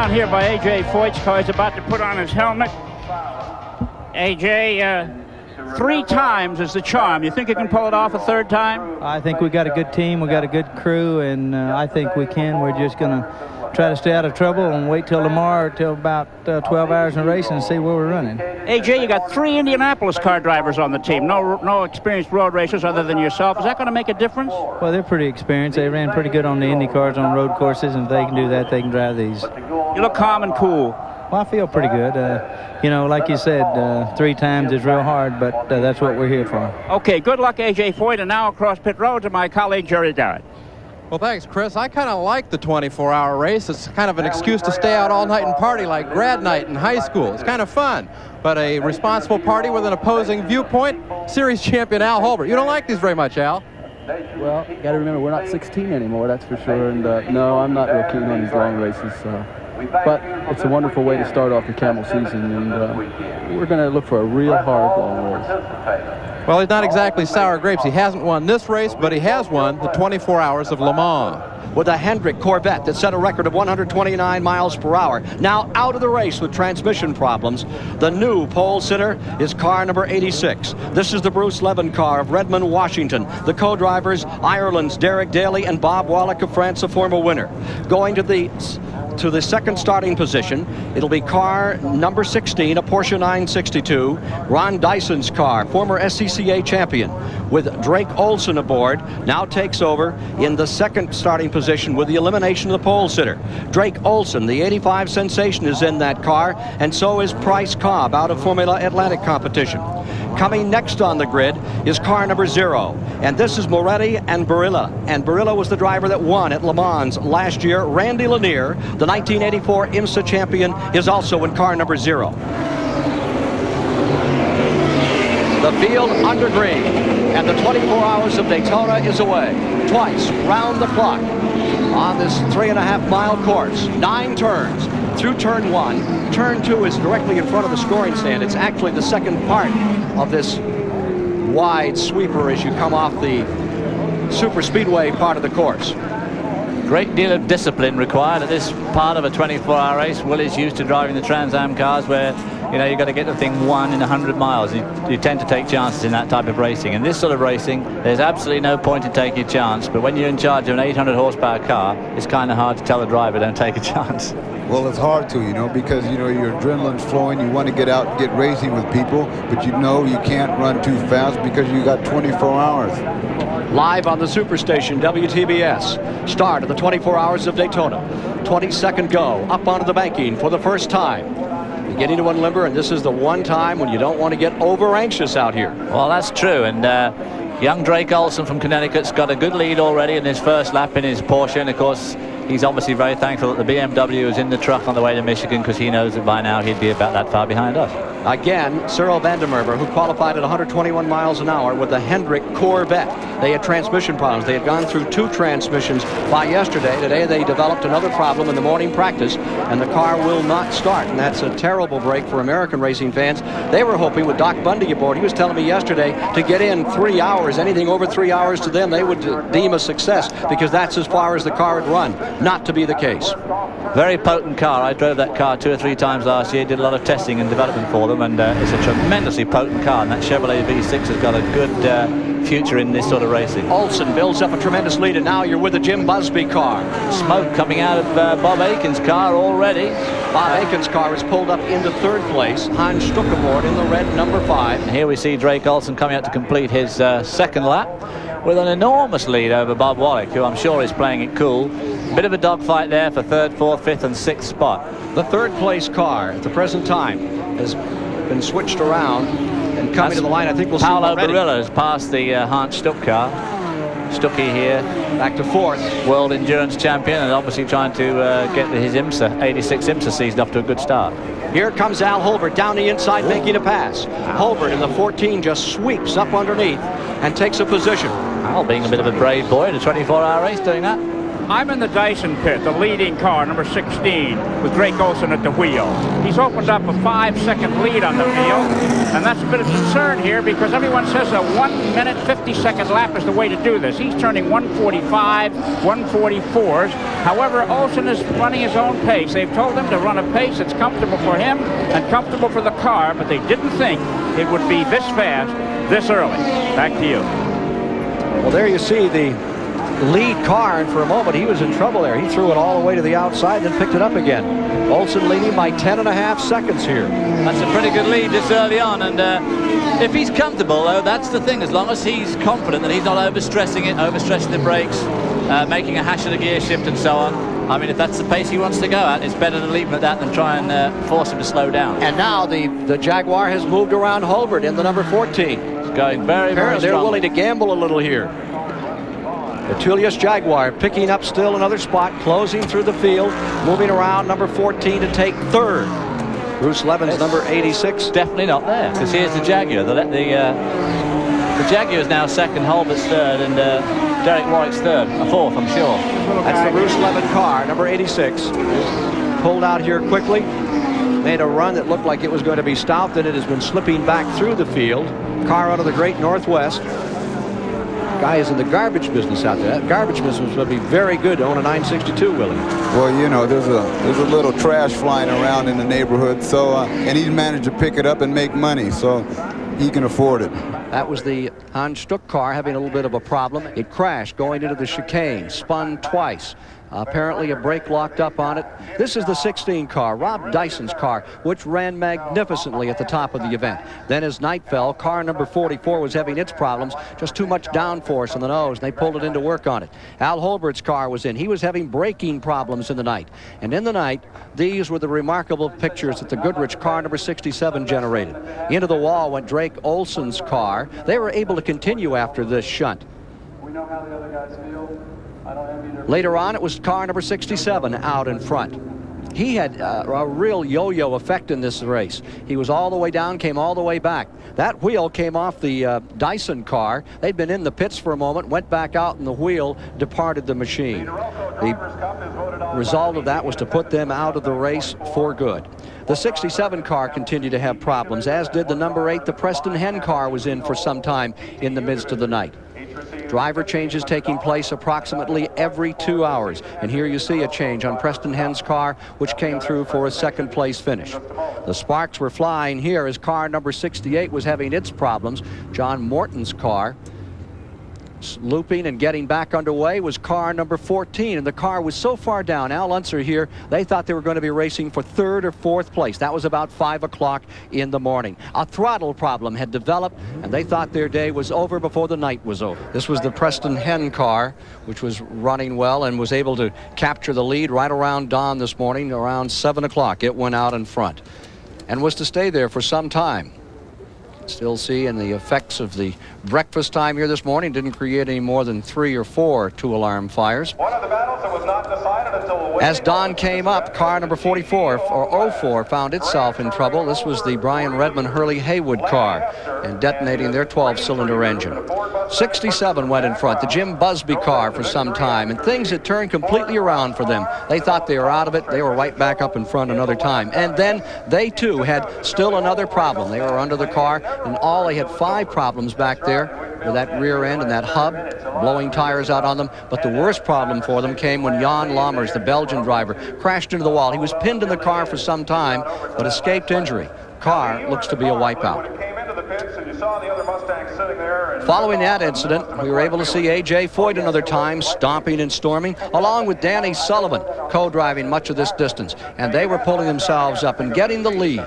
down here by A.J. Foyt's car. He's about to put on his helmet. A.J., 3 times is the charm. You think you can pull it off a 3rd time? I think we got a good team. We got a good crew, and I think we can. We're just going to try to stay out of trouble and wait till tomorrow, till about 12 hours in race, and see where we're running. A.J., you got 3 Indianapolis car drivers on the team. No experienced road racers other than yourself. Is that going to make a difference? Well, they're pretty experienced. They ran pretty good on the Indy cars on road courses, and if they can do that, they can drive these. You look calm and cool. Well, I feel pretty good. You know, like you said, 3 times is real hard, but that's what we're here for. Okay, good luck, A.J. Foyt, and now across pit road to my colleague, Jerry Garrett. Well, thanks, Chris. I kind of like the 24-hour race. It's kind of an excuse to stay out all night and party like grad night in high school. It's kind of fun, but a responsible party with an opposing viewpoint. Series champion Al Holbert. You don't like these very much, Al. Well, you got to remember, we're not 16 anymore, that's for sure. And no, I'm not real keen on these long races. But it's a wonderful way to start off the Camel season, and we're going to look for a real hard long race. Well, he's not exactly sour grapes. He hasn't won this race, but he has won the 24 Hours of Le Mans. With a Hendrick Corvette that set a record of 129 miles per hour. Now out of the race with transmission problems. The new pole sitter is car number 86. This is the Bruce Levin car of Redmond, Washington. The co-drivers, Ireland's Derek Daly and Bob Wallach of France, a former winner. Going to the 2nd starting position, it'll be car number 16, a Porsche 962, Ron Dyson's car, former SCCA champion, with Drake Olson aboard, now takes over in the 2nd starting position with the elimination of the pole sitter. Drake Olson, the 85 sensation, is in that car, and so is Price Cobb out of Formula Atlantic competition. Coming next on the grid is car number 0, and this is Moretti and Barilla. And Barilla was the driver that won at Le Mans last year. Randy Lanier, the 1984 IMSA champion, is also in car number 0. The field under green, and the 24 Hours of Daytona is away. Twice round the clock on this 3.5-mile course. 9 turns. Through turn 1. Turn 2 is directly in front of the scoring stand. It's actually the 2nd part of this wide sweeper as you come off the super speedway part of the course. Great deal of discipline required at this part of a 24-hour race. Willie's used to driving the Trans Am cars where, you know, you've got to get the thing 1 in 100 miles. You tend to take chances in that type of racing. In this sort of racing, there's absolutely no point in taking a chance. But when you're in charge of an 800 horsepower car, it's kind of hard to tell the driver, don't take a chance. Well, it's hard to, you know, because, you know, your adrenaline's flowing. You want to get out and get racing with people, but you know you can't run too fast because you got 24 hours. Live on the Superstation, WTBS. Start of the 24 Hours of Daytona. 22nd go, up onto the banking for the first time. Beginning to unlimber, and this is the one time when you don't want to get over anxious out here. Well, that's true, and young Drake Olson from Connecticut's got a good lead already in his first lap in his Porsche, and of course he's obviously very thankful that the BMW is in the truck on the way to Michigan, because he knows that by now he'd be about that far behind us. Again, Cyril Vandermerver, who qualified at 121 miles an hour with the Hendrick Corvette. They had transmission problems. They had gone through 2 transmissions by yesterday. Today they developed another problem in the morning practice, and the car will not start. And that's a terrible break for American racing fans. They were hoping with Doc Bundy aboard, he was telling me yesterday, to get in 3 hours. Anything over 3 hours to them, they would deem a success, because that's as far as the car would run. Not to be the case. Very potent car. I drove that car 2 or 3 times last year, did a lot of testing and development for them, and it's a tremendously potent car, and that Chevrolet V6 has got a good future in this sort of racing. Olson builds up a tremendous lead, and now you're with the Jim Busby car. Smoke coming out of Bob Aiken's car already. Bob Aiken's car is pulled up into 3rd place. Hans Stuck aboard in the red number 5. And here we see Drake Olson coming out to complete his 2nd lap with an enormous lead over Bob Wallach, who I'm sure is playing it cool. Bit of a dogfight there for 3rd, 4th, 5th and 6th spot. The 3rd place car at the present time has been switched around, and coming to the line, I think we'll see Paolo already. Barilla has passed the Hans Stuck car. Stuckey here, back to 4th. World Endurance Champion, and obviously trying to get his IMSA, 86 IMSA season off to a good start. Here comes Al Holbert down the inside, making a pass. Holbert in the 14 just sweeps up underneath and takes a position. Al being a bit of a brave boy in a 24-hour race doing that. I'm in the Dyson pit, the leading car, number 16, with Drake Olson at the wheel. He's opened up a 5-second lead on the field, and that's a bit of concern here because everyone says a 1-minute, 50-second lap is the way to do this. He's turning 145, 144s. However, Olson is running his own pace. They've told him to run a pace that's comfortable for him and comfortable for the car, but they didn't think it would be this fast, this early. Back to you. Well, there you see the lead car, and for a moment he was in trouble there. He threw it all the way to the outside and then picked it up again. Olson leading by 10.5 seconds here. That's a pretty good lead this early on, and if he's comfortable, though, that's the thing. As long as he's confident that he's not overstressing it, overstressing the brakes, making a hash of the gear shift and so on. I mean, if that's the pace he wants to go at, it's better to leave him at that than try and force him to slow down. And now the Jaguar has moved around Holbert in the number 14. It's going very, very strong. They're willing to gamble a little here. The Tullius Jaguar picking up still another spot, closing through the field, moving around number 14 to take third. Bruce Levin's number 86. Definitely not there, because here's the Jaguar. The Jaguar is now second, Holbert's third, and Derek Warwick's third, a fourth, I'm sure. That's the Bruce Levin car, number 86. Pulled out here quickly, made a run that looked like it was going to be stopped, and it has been slipping back through the field. Car out of the Great Northwest. Guy is in the garbage business out there. That garbage business would be very good to own a 962, Willie. Well, you know, there's a little trash flying around in the neighborhood, so and he's managed to pick it up and make money, so he can afford it. That was the Hans Stuck car having a little bit of a problem. It crashed going into the chicane, spun twice. Apparently a brake locked up on it. This is the 16 car, Rob Dyson's car, which ran magnificently at the top of the event. Then as night fell, car number 44 was having its problems, just too much downforce on the nose, and they pulled it in to work on it. Al Holbert's car was in. He was having braking problems in the night. And in the night, these were the remarkable pictures that the Goodrich car number 67 generated. Into the wall went Drake Olson's car. They were able to continue after this shunt. We know how the other guys feel. Later on, it was car number 67 out in front. He had a real yo-yo effect in this race. He was all the way down, came all the way back. That wheel came off the Dyson car. They'd been in the pits for a moment, went back out, and the wheel departed the machine. The result of that was to put them out of the race for good. The 67 car continued to have problems, as did the number 8. The Preston Hen car was in for some time in the midst of the night. Driver changes taking place approximately every 2 hours. And here you see a change on Preston Hen's car, which came through for a second place finish. The sparks were flying here as car number 68 was having its problems. John Morton's car, looping and getting back underway, was car number 14, and the car was so far down. Al Unser here, they thought they were going to be racing for third or fourth place. That was about 5 o'clock in the morning. A throttle problem had developed, and they thought their day was over before the night was over. This was the Preston Hen car, which was running well and was able to capture the lead right around dawn this morning. Around 7 o'clock it went out in front and was to stay there for some time. Still seeing the effects of the breakfast time here this morning. Didn't create any more than 3 or 4 two-alarm fires. One of the battles that was not decided until as dawn came up, car number 44 or 04 found itself in trouble. This was the Brian Redmond Hurley Haywood car, and detonating their 12-cylinder engine. 67 went in front, the Jim Busby car for some time, and things had turned completely around for them. They thought they were out of it. They were right back up in front another time. And then they too had still another problem. They were under the car, and all they had 5 problems back there with that rear end and that hub, blowing tires out on them. But the worst problem for them came when Jan Lammers, the Belgian driver, crashed into the wall. He was pinned in the car for some time, but escaped injury. Car looks to be a wipeout. Following that incident, we were able to see A.J. Foyt another time, stomping and storming, along with Danny Sullivan, co-driving much of this distance. And they were pulling themselves up and getting the lead.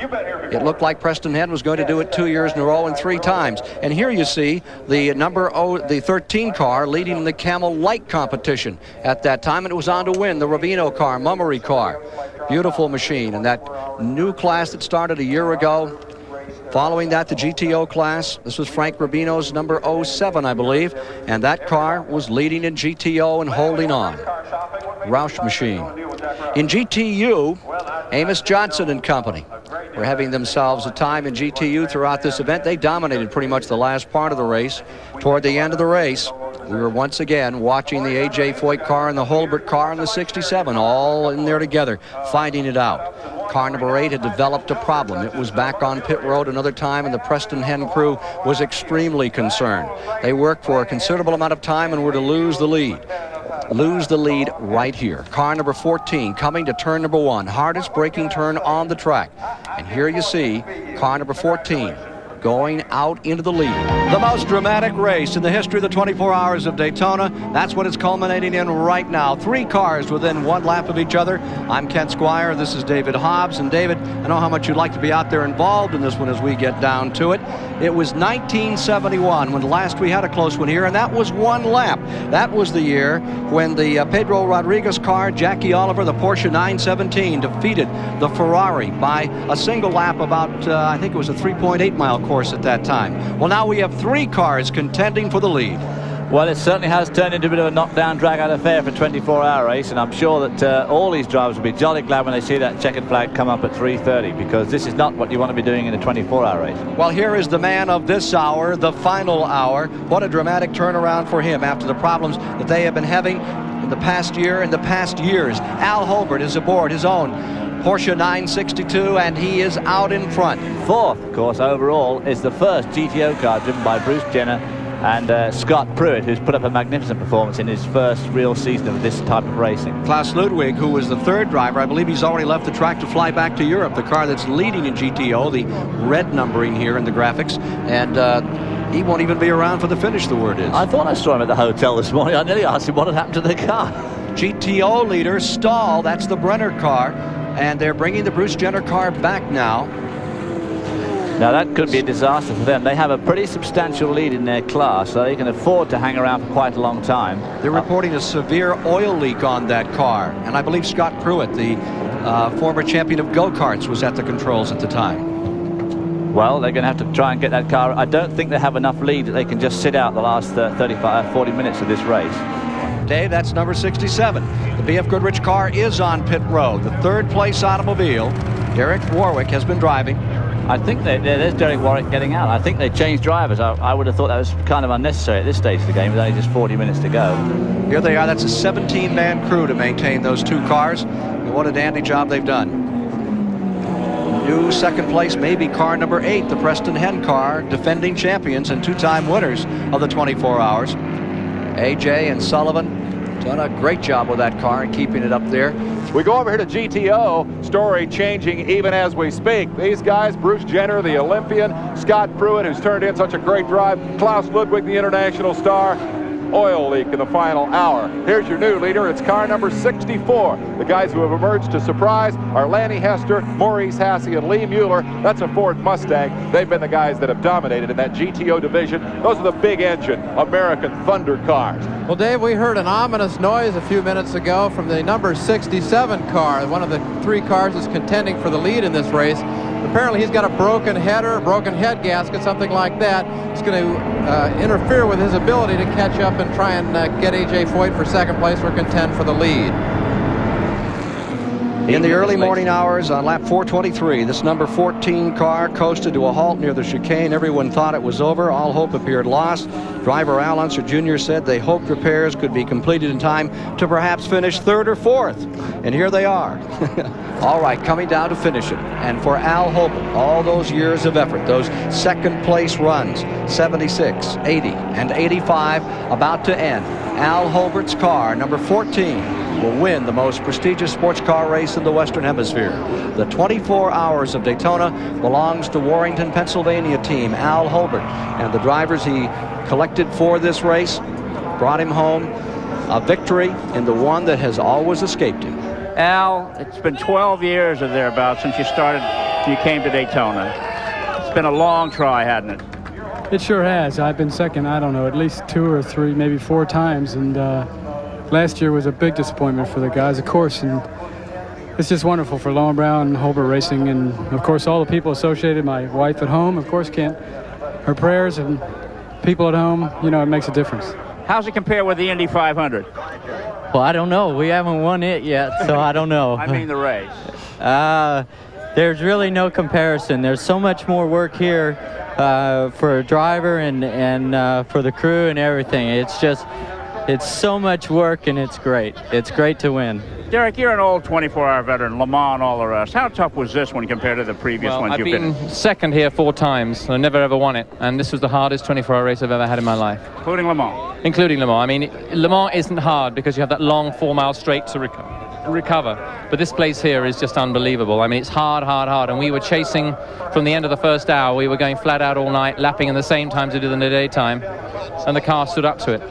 It looked like Preston Hen was going to do it 2 years in a row and 3 times. And here you see the the 13 car leading in the Camel Light competition at that time, and it was on to win the Ravino car, Mummery car. Beautiful machine, and that new class that started a year ago. Following that, the GTO class. This was Frank Rubino's number 07, I believe, and that car was leading in GTO and holding on. Roush machine. In GTU, Amos Johnson and company were having themselves a time in GTU throughout this event. They dominated pretty much the last part of the race. Toward the end of the race, We were once again watching the A.J. Foyt car and the Holbert car and the 67 all in there together, fighting it out. Car number 8 had developed a problem. It was back on pit road another time, and the Preston Hen crew was extremely concerned. They worked for a considerable amount of time and were to lose the lead. Lose the lead right here. Car number 14 coming to turn number 1. Hardest braking turn on the track. And here you see car number 14 going out into the lead. The most dramatic race in the history of the 24 Hours of Daytona. That's what it's culminating in right now. 3 cars within 1 lap of each other. I'm Kent Squire. This is David Hobbs. And David, I know how much you'd like to be out there involved in this one as we get down to it. It was 1971 when last we had a close one here, and that was 1 lap. That was the year when the Pedro Rodriguez car, Jackie Oliver, the Porsche 917, defeated the Ferrari by a single lap about, I think it was a 3.8 mile course at that time. Well, now we have 3 cars contending for the lead. Well, it certainly has turned into a bit of a knockdown, drag-out affair for a 24-hour race, and I'm sure that all these drivers will be jolly glad when they see that checkered flag come up at 3:30, because this is not what you want to be doing in a 24-hour race. Well, here is the man of this hour, the final hour. What a dramatic turnaround for him after the problems that they have been having in the past year and the past years. Al Holbert is aboard his own Porsche 962, and he is out in front. 4th, of course, overall is the first GTO car driven by Bruce Jenner and Scott Pruitt, who's put up a magnificent performance in his first real season of this type of racing. Klaus Ludwig, who was the 3rd driver, I believe he's already left the track to fly back to Europe. The car that's leading in GTO, the red numbering here in the graphics, and he won't even be around for the finish, the word is. I thought I saw him at the hotel this morning. I nearly asked him what had happened to the car. GTO leader Stahl, that's the Brenner car, and they're bringing the Bruce Jenner car back now. Now that could be a disaster for them. They have a pretty substantial lead in their class, so they can afford to hang around for quite a long time. They're reporting a severe oil leak on that car, and I believe Scott Pruitt, the former champion of go-karts, was at the controls at the time. Well, they're going to have to try and get that car. I don't think they have enough lead that they can just sit out the last 40 minutes of this race. Dave, that's number 67. The BF Goodrich car is on pit road. The 3rd place automobile, Derek Warwick, has been driving. I think there's Derek Warwick getting out. I think they changed drivers. I would have thought that was kind of unnecessary at this stage of the game with only just 40 minutes to go. Here they are. That's a 17-man crew to maintain those 2 cars. And what a dandy job they've done. New 2nd place, maybe car number 8, the Preston Hen car, defending champions and 2-time winners of the 24 Hours. AJ and Sullivan done a great job with that car and keeping it up there. We go over here to GTO, story changing even as we speak. These guys, Bruce Jenner, the Olympian, Scott Pruitt, who's turned in such a great drive, Klaus Ludwig, the international star. Oil leak in the final hour. Here's your new leader. It's car number 64. The guys who have emerged to surprise are Lanny Hester, Maurice Hasse, and Lee Mueller. That's a Ford Mustang. They've been the guys that have dominated in that GTO division. Those are the big engine American Thunder cars. Well, Dave, we heard an ominous noise a few minutes ago from the number 67 car, one of the 3 cars that's contending for the lead in this race. Apparently he's got a broken header, broken head gasket, something like that. It's going to interfere with his ability to catch up and try and get A.J. Foyt for 2nd place or contend for the lead. In the early morning hours on lap 423, this number 14 car coasted to a halt near the chicane. Everyone thought it was over. All hope appeared lost. Driver Al Unser Jr. said they hoped repairs could be completed in time to perhaps finish 3rd or 4th. And here they are. All right, coming down to finish it. And for Al Holbert, all those years of effort, those 2nd place runs, 76, 80, and 85, about to end. Al Holbert's car, number 14, will win the most prestigious sports car race in the Western Hemisphere. The 24 Hours of Daytona belongs to Warrington, Pennsylvania team Al Holbert, and the drivers he collected for this race brought him home a victory in the one that has always escaped him. Al, it's been 12 years or thereabouts since you came to Daytona. It's been a long try, hasn't it? It sure has. I've been second, I don't know, at least 2 or 3, maybe 4 times, and last year was a big disappointment for the guys, of course, and it's just wonderful for Lowen Brown and Holbert Racing, and of course all the people associated, my wife at home, of course, her prayers and people at home, you know, it makes a difference. How's it compare with the Indy 500? Well, I don't know. We haven't won it yet, so I don't know. I mean the race. there's really no comparison. There's so much more work here for a driver and for the crew and everything. It's so much work, and it's great. It's great to win. Derek, you're an old 24-hour veteran, Le Mans, all the rest. How tough was this one compared to the previous ones I've you've been in? been second here 4 times, and I never ever won it. And this was the hardest 24-hour race I've ever had in my life. Including Le Mans? Including Le Mans. I mean, Le Mans isn't hard because you have that long 4-mile straight to recover. But this place here is just unbelievable. I mean, it's hard, hard, hard. And we were chasing from the end of the first hour. We were going flat out all night, lapping in the same times we did in the daytime. And the car stood up to it.